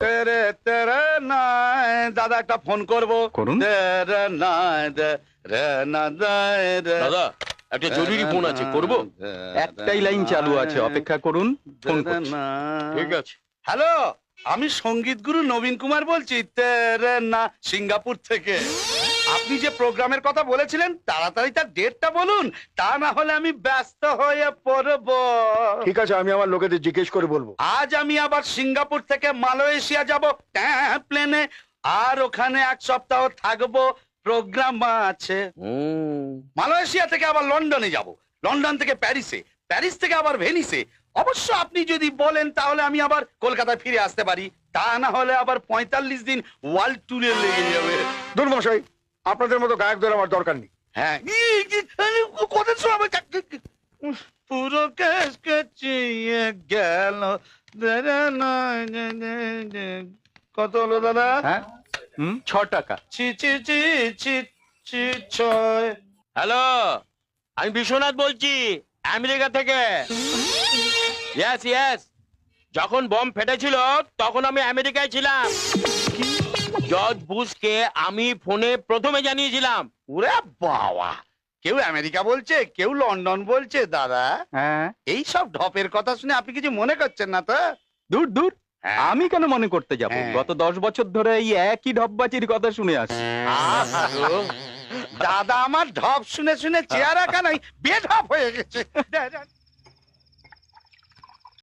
তেরে তেরে নাই দাদা একটা ফোন করবো করুন। তেরে নাই রে না রে দাদা একটা জরুরি ফোন আছে, করব? একটাই লাইন চালু আছে, অপেক্ষা করুন, ফোন করছি। ঠিক আছে। হ্যালো, আমি সঙ্গীত গুরু নবীন কুমার বলছি তেরে না সিঙ্গাপুর থেকে। আপনি যে প্রোগ্রামের কথা বলেছিলেন তাড়াতাড়ি তার ডেটটা বলুন, তা না হলে আমি ব্যস্ত হয়ে পড়ব। ঠিক আছে, আমি আমার লোকেদের জিজ্ঞেস করে বলবো। আজ আমি আবার সিঙ্গাপুর থেকে মালয়েশিয়া যাব প্লেনে, আর ওখানে এক সপ্তাহ থাকবো, প্রোগ্রাম আছে। মালয়েশিয়া থেকে আবার লন্ডনে যাব, লন্ডন থেকে প্যারিসে, প্যারিস থেকে আবার ভেনিসে। অবশ্য আপনি যদি বলেন তাহলে আমি আবার কলকাতায় ফিরে আসতে পারি, তা না হলে আবার 45 দিন ওয়ার্ল্ড ট্যুরে লেগে যাবে। দূর মশাই, আপনাদের মতো গায়কদের আমার দরকার নেই। হ্যাঁ, কথা শোনাবে পুরো কেস কেচিয়ে গেল। কত হলো দাদা? হ্যাঁ, 6 টাকা। ছি ছি ছি ছি ছি ছয়। হ্যালো, আমি বিশ্বনাথ বলছি আমেরিকা থেকে। ইয়েস ইয়েস, যখন বম ফেটেছিল তখন আমি আমেরিকায় ছিলাম। জর্জ বুশকে আমি ফোনে প্রথমে জানিয়েছিলাম। ওরে বাবা, কেউ আমেরিকা বলছে, কেউ লন্ডন বলছে। দাদা, হ্যাঁ, এই সব ঢপের কথা শুনে আপনি কিছু মনে করছেন না তো? দূর দূর, হ্যাঁ। আমি কেন মনে করতে যাব? হ্যাঁ। গত 10 বছর ধরে এই একই ঢপবাজির কথা শুনে আসছি। আহা, দাদা আমার ঢপ শুনে শুনে চেহারা কানাই বেঢপ হয়ে গেছে।